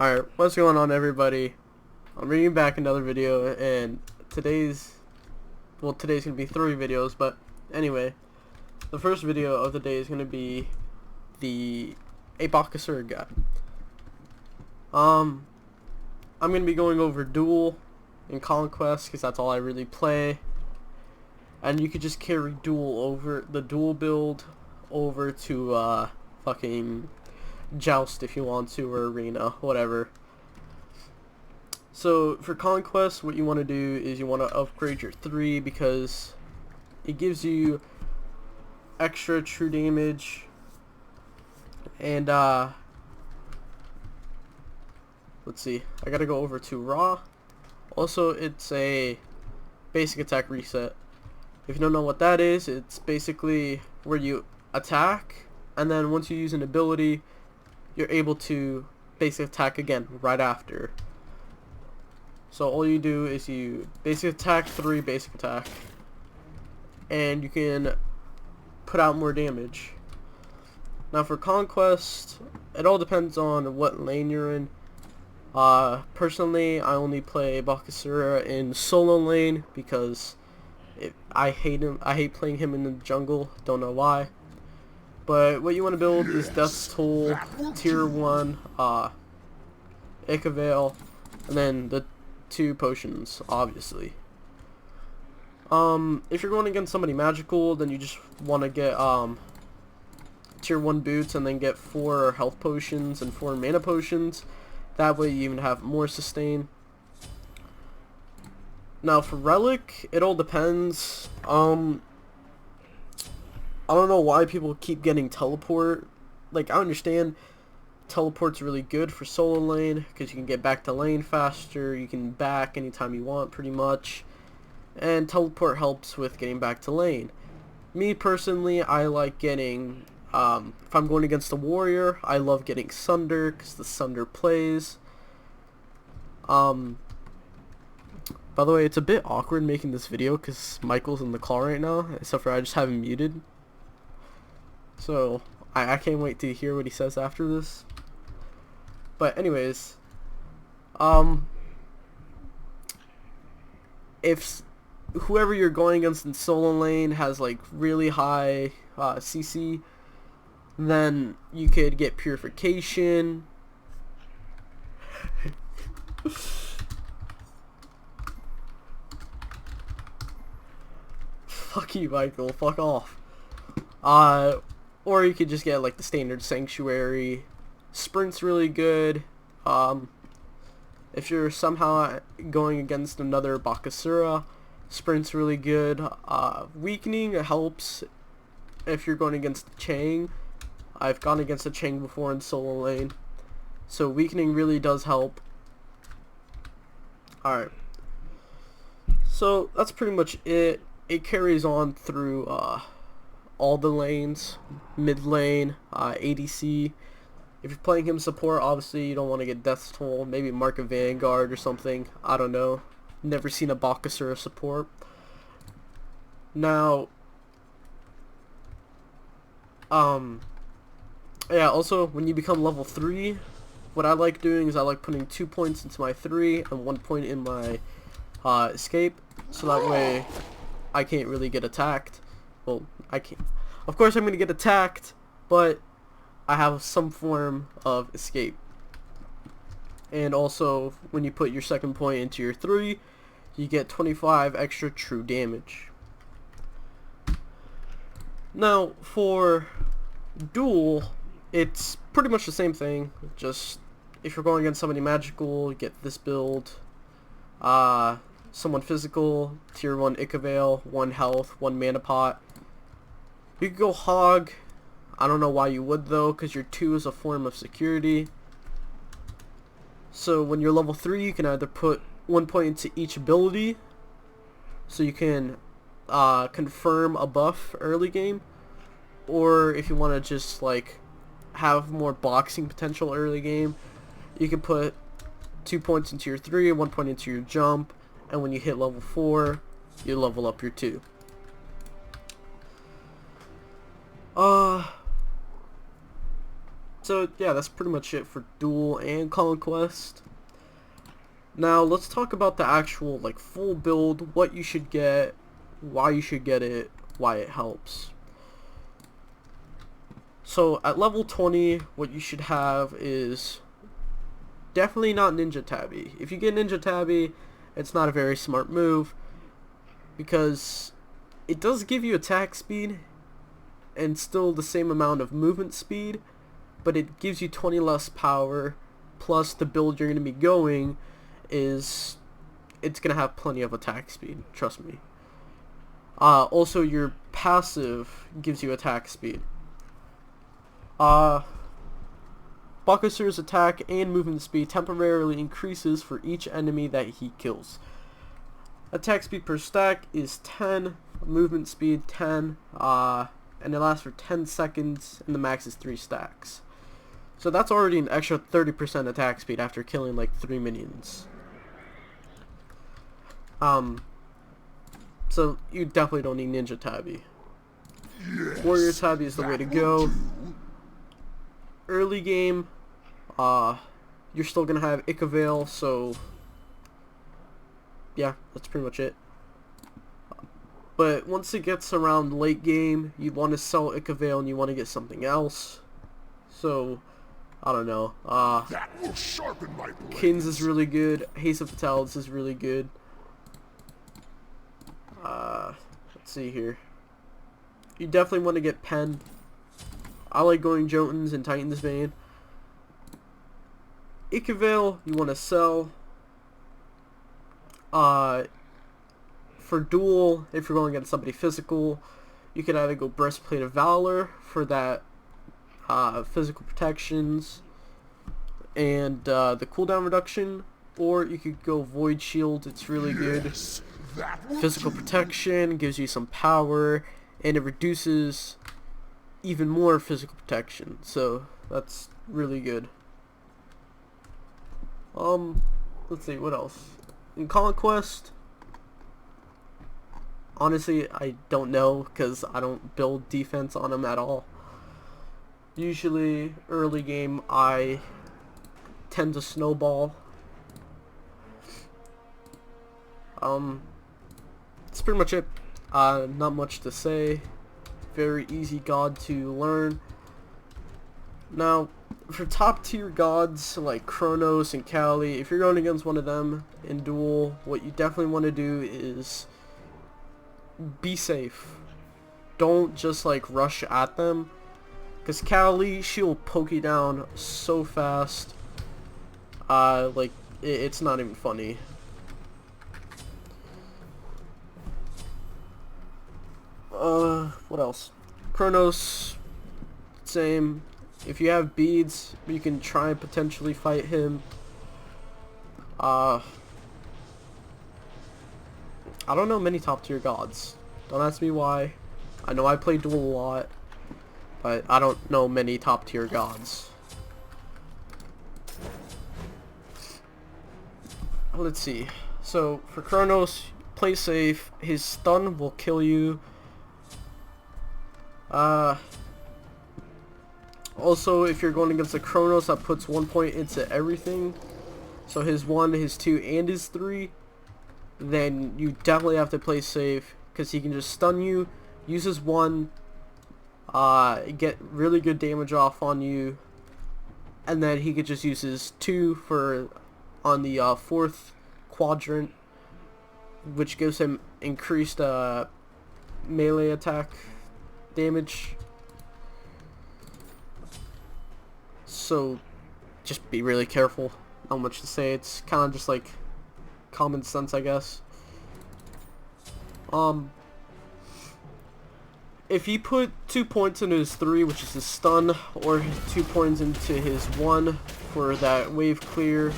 Alright, what's going on, everybody? I'm bringing back another video, and today's gonna be 3 videos, but anyway, the first video of the day is gonna be the Bakasura guide. I'm gonna be going over Duel and Conquest, because that's all I really play, and you could just carry the Duel build over to, fucking Joust if you want to, or Arena, whatever. So for Conquest, what you want to do is you want to upgrade your 3 because it gives you extra true damage, and let's see, I gotta go over to Raw. Also, it's a basic attack reset. If you don't know what that is, it's basically where you attack, and then once you use an ability, you're able to basic attack again right after. So all you do is you basic attack 3 basic attack, and you can put out more damage. Now for Conquest, it all depends on what lane you're in. Personally, I only play Bakasura in solo lane because I hate him. I hate playing him in the jungle. Don't know why. But what you want to build is Death's Toll, Tier 1, Veil, and then the 2 potions, obviously. If you're going against somebody magical, then you just want to get Tier 1 boots and then get 4 health potions and 4 mana potions. That way you even have more sustain. Now for Relic, it all depends. I don't know why people keep getting teleport. Like, I understand teleport's really good for solo lane because you can get back to lane faster, you can back anytime you want pretty much, and teleport helps with getting back to lane. Me personally, I like getting, if I'm going against a warrior, I love getting Sunder because the Sunder plays. By the way, it's a bit awkward making this video because Michael's in the call right now, except for I just have him muted. So, I can't wait to hear what he says after this. But anyways, if whoever you're going against in solo lane has like really high CC, then you could get Purification. Fuck you, Michael. Fuck off. Or you could just get like the standard Sanctuary. Sprint's really good. If you're somehow going against another Bakasura, Sprint's really good. Weakening helps if you're going against Chang. I've gone against a Chang before in solo lane, so weakening really does help. Alright, so that's pretty much it. It carries on through all the lanes, mid lane, ADC. If you're playing him support, obviously you don't want to get Death's Toll, maybe Mark of Vanguard or something, I don't know. Never seen a Bakasura support. Now, yeah, also, when you become level 3, what I like doing is I like putting 2 points into my 3 and 1 point in my escape, so that way I can't really get attacked. Well, I can't. Of course I'm going to get attacked, but I have some form of escape. And also, when you put your 2nd point into your 3, you get 25 extra true damage. Now, for Duel, it's pretty much the same thing. Just, if you're going against somebody magical, you get this build. Someone physical, Tier 1 Veil, 1 health, 1 mana pot. You could go Hog. I don't know why you would though, because your 2 is a form of security. So when you're level 3, you can either put 1 point into each ability, so you can confirm a buff early game, or if you want to just like have more boxing potential early game, you can put 2 points into your 3, 1 point into your jump, and when you hit level 4, you level up your 2. So yeah, that's pretty much it for Duel and Conquest. Now let's talk about the actual like full build, what you should get, why you should get it, why it helps. So at level 20, what you should have is definitely not Ninja Tabby. If you get Ninja Tabby, it's not a very smart move because it does give you attack speed and still the same amount of movement speed, but it gives you 20 less power, plus the build you're going to be going is it's going to have plenty of attack speed, trust me. Also your passive gives you attack speed. Bakasura's attack and movement speed temporarily increases for each enemy that he kills. Attack speed per stack is 10, movement speed 10, and it lasts for 10 seconds, and the max is 3 stacks. So that's already an extra 30% attack speed after killing like 3 minions. So you definitely don't need Ninja Tabby. Yes, Warrior Tabby is the way to go. Early game, you're still gonna have Veil, so yeah, that's pretty much it. But once it gets around late game, you want to sell Veil and you want to get something else. So I don't know. That will sharpen my blades. Kins is really good. Haste of Fatalities is really good. Let's see here. You definitely want to get Pen. I like going Jotuns and Titan's Bane. Veil, you want to sell. For Duel, if you're going against somebody physical, you could either go Breastplate of Valor for that physical protections and the cooldown reduction, or you could go Void Shield. It's really good. Physical protection gives you some power, and it reduces even more physical protection, so that's really good. Let's see, what else? In Conquest, honestly, I don't know, because I don't build defense on them at all. Usually, early game, I tend to snowball. That's pretty much it. Not much to say. Very easy god to learn. Now, for top tier gods like Kronos and Kali, if you're going against one of them in Duel, what you definitely want to do is be safe. Don't just like rush at them, because Kali, she'll poke you down so fast. Like it's not even funny. What else? Kronos, same. If you have beads, you can try and potentially fight him. I don't know many top tier gods. Don't ask me why. I know I play Duel a lot, but I don't know many top tier gods. Let's see. So for Kronos, play safe. His stun will kill you. Also, if you're going against a Kronos, that puts 1 point into everything. So his 1, his 2, and his 3. Then you definitely have to play safe, because he can just stun you, use his 1, get really good damage off on you, and then he could just use his 2 for on the 4th quadrant, which gives him increased melee attack damage. So just be really careful. Not much to say. It's kind of just like common sense, I guess. If you put 2 points into his 3, which is his stun, or 2 points into his 1 for that wave clear,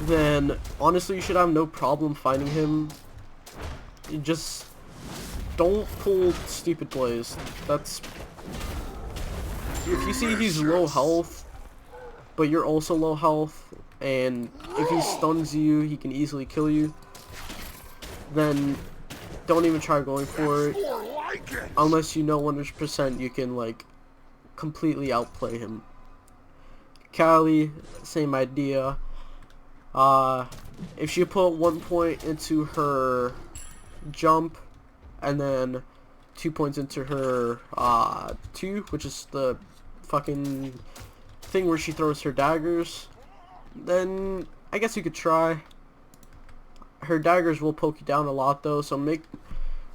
then honestly you should have no problem fighting him. You just don't pull stupid plays. That's... If you see he's low health, but you're also low health, and if he stuns you, he can easily kill you, then don't even try going for it, unless you know 100% you can like completely outplay him. Callie, same idea. If she put 1 point into her jump, and then 2 points into her 2, which is the fucking thing where she throws her daggers, then I guess you could try. Her daggers will poke you down a lot though, so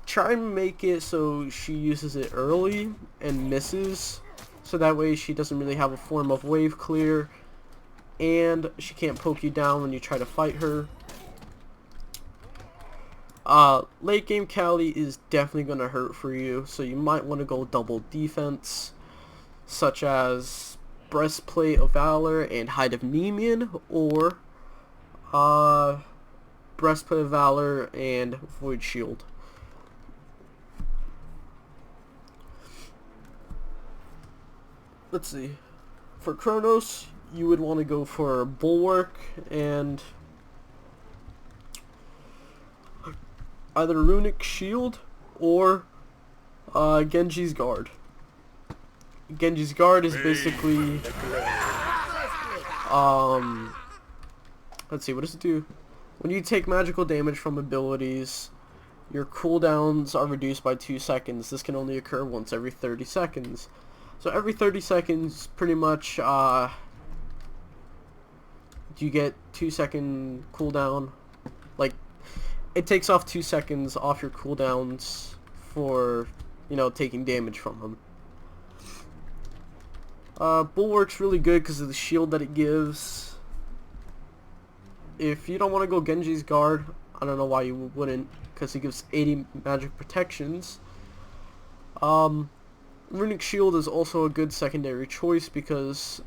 try and make it so she uses it early and misses, so that way she doesn't really have a form of wave clear, and she can't poke you down when you try to fight her. Late game Callie is definitely going to hurt for you, so you might want to go double defense, such as Breastplate of Valor and Hide of Nemean, or Breastplate of Valor and Void Shield. Let's see. For Chronos, you would want to go for Bulwark and either Runic Shield or Genji's Guard. Genji's Guard is basically let's see, what does it do? When you take magical damage from abilities, your cooldowns are reduced by 2 seconds. This can only occur once every 30 seconds. So every 30 seconds, pretty much, you get 2-second cooldown. Like, it takes off 2 seconds off your cooldowns for, you know, taking damage from them. Bulwark's really good because of the shield that it gives. If you don't want to go Genji's Guard, I don't know why you wouldn't, because he gives 80 magic protections. Runic Shield is also a good secondary choice because,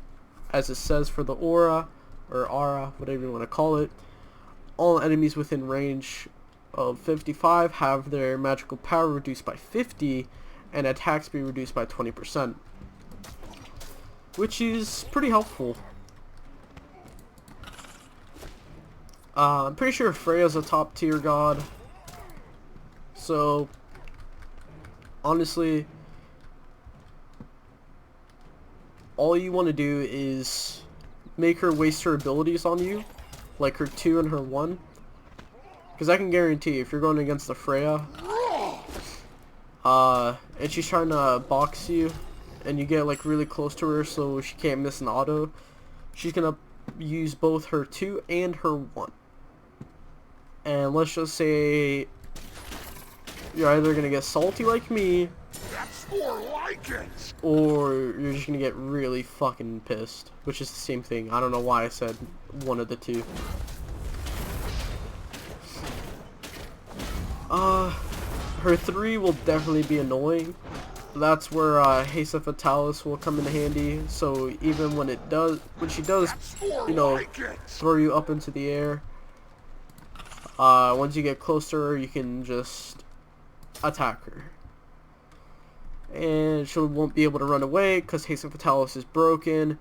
as it says for the aura, or aura, whatever you want to call it, all enemies within range of 55 have their magical power reduced by 50 and attack speed reduced by 20%, which is pretty helpful. I'm pretty sure Freya's a top tier god, so honestly, all you want to do is make her waste her abilities on you, like her 2 and her 1, because I can guarantee if you're going against the Freya, and she's trying to box you, and you get like really close to her so she can't miss an auto, she's gonna use both her 2 and her 1. And let's just say you're either gonna get salty like me, That's more like it. or you're just gonna get really fucking pissed, which is the same thing. I don't know why I said one of the two. Her 3 will definitely be annoying. That's where Haste of Fatalis will come in handy. So even when she does, you know, throw you up into the air, once you get close to her, you can just attack her. And she won't be able to run away because Haste of Fatalis is broken.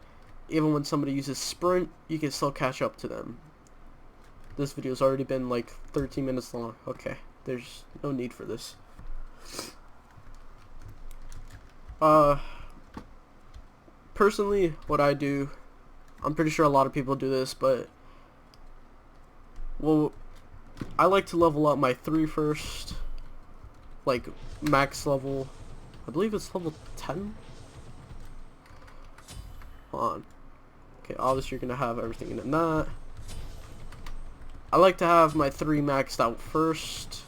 Even when somebody uses Sprint, you can still catch up to them. This video's already been like 13 minutes long. Okay, there's no need for this. Personally, what I do, I'm pretty sure a lot of people do this, but, well, I like to level up my 3 first, like, max level. I believe it's level 10? Hold on. Okay, obviously you're gonna have everything in that. I like to have my 3 maxed out first,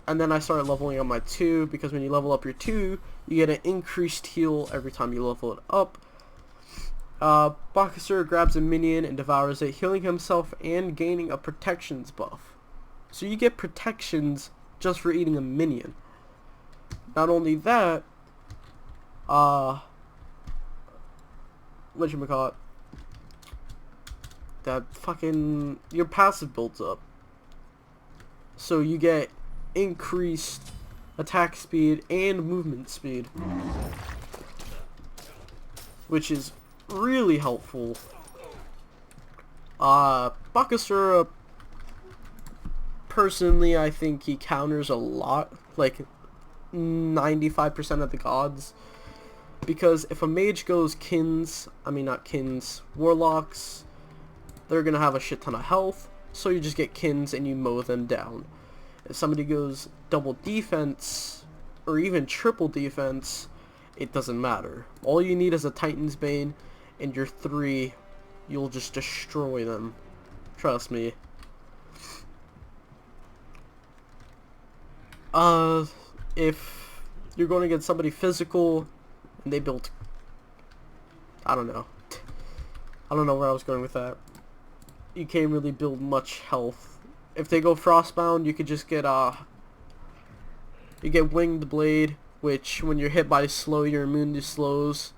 and then I start leveling up my 2, because when you level up your 2, you get an increased heal every time you level it up. Bakasura grabs a minion and devours it, healing himself and gaining a protections buff. So you get protections just for eating a minion. Not only that, whatchamacallit, that fucking, your passive builds up. So you get increased attack speed and movement speed, which is really helpful. Bakasura, personally, I think he counters a lot, like 95% of the gods. Because if a mage goes warlocks, they're gonna have a shit ton of health, so you just get kins and you mow them down. If somebody goes double defense, or even triple defense, it doesn't matter. All you need is a Titan's Bane, and your 3, you'll just destroy them. Trust me. If you're going against somebody physical, and they built, I don't know where I was going with that. You can't really build much health. If they go Frostbound, you could just get you get Winged Blade, which when you're hit by slow, you're immune to slows,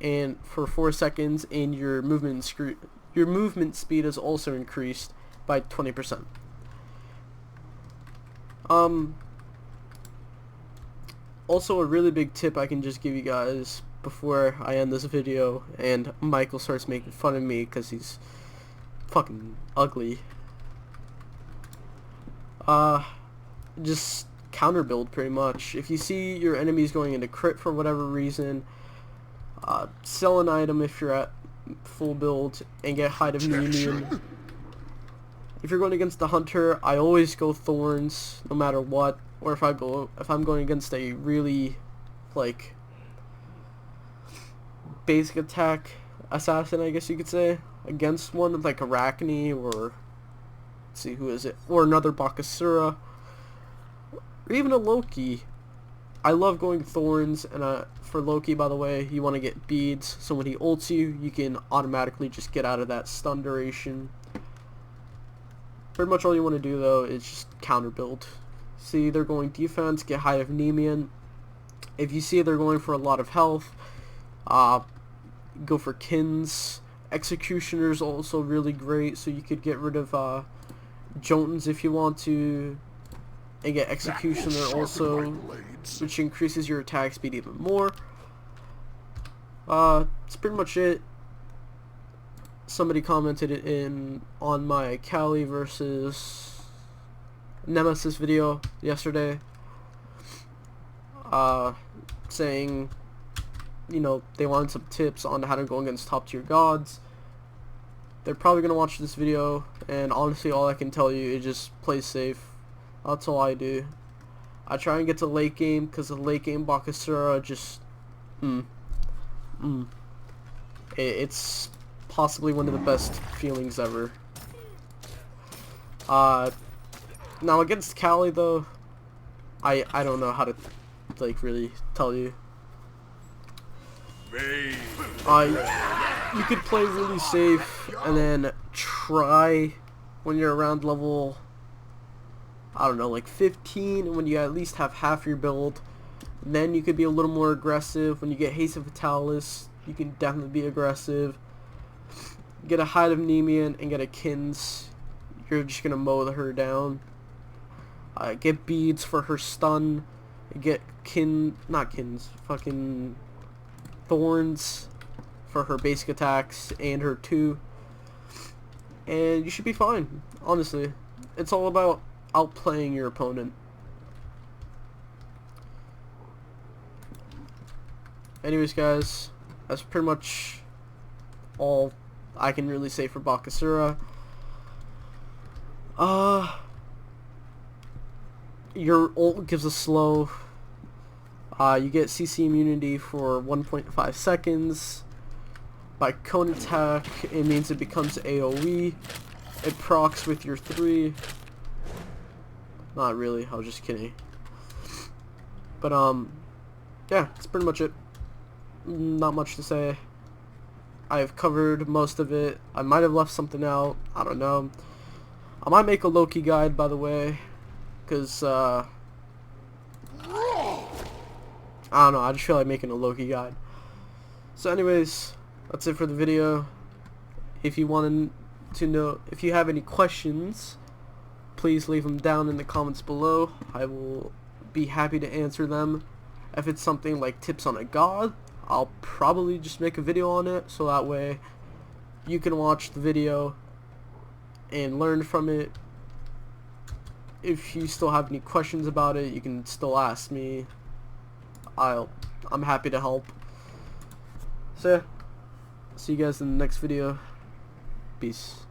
and for 4 seconds, and your movement speed is also increased by 20%. Also, a really big tip I can just give you guys before I end this video, and Michael starts making fun of me because he's fucking ugly. Just counter build pretty much. If you see your enemies going into crit for whatever reason, sell an item if you're at full build and get Hide of Union. If you're going against the hunter, I always go thorns no matter what. Or if I'm going against a really like basic attack assassin, I guess you could say, against one like Arachne, or let's see, who is it, or another Bakasura, or even a Loki. I love going thorns, and for Loki, by the way, you want to get beads, so when he ults you, you can automatically just get out of that stun duration. Pretty much all you want to do though is just counter build. See they're going defense, get Hide of Nemean. If you see they're going for a lot of health, go for Kins. Executioner's also really great, so you could get rid of Jotuns if you want to, and get Executioner also, which increases your attack speed even more. That's pretty much it. Somebody commented on my Kali versus Nemesis video yesterday, saying, you know, they wanted some tips on how to go against top tier gods. They're probably gonna watch this video, and honestly all I can tell you is just play safe. That's all I do. I try and get to late game, because the late game Bakasura just it's possibly one of the best feelings ever. Now against Kali though, I don't know how to like really tell you. You could play really safe and then try when you're around level, I don't know, like 15, when you at least have half your build. Then you could be a little more aggressive. When you get Haste of Fatalis, you can definitely be aggressive. Get a Hide of Nemean and get a Kins. You're just gonna mow her down. Get beads for her stun. Get fucking thorns for her basic attacks and her 2. And you should be fine, honestly. It's all about outplaying your opponent. Anyways guys, that's pretty much all I can really say for Bakasura. Your ult gives a slow. You get CC immunity for 1.5 seconds. By cone attack, it means it becomes AoE. It procs with your 3. Not really, I was just kidding. But yeah, that's pretty much it. Not much to say. I've covered most of it. I might have left something out. I don't know. I might make a Loki guide, by the way, because I don't know, I just feel like making a Loki guide. So anyways, that's it for the video. If you want to know, if you have any questions, please leave them down in the comments below. I will be happy to answer them. If it's something like tips on a god, I'll probably just make a video on it, so that way you can watch the video and learn from it. If you still have any questions about it, you can still ask me. I'm happy to help. So yeah, see you guys in the next video. Peace.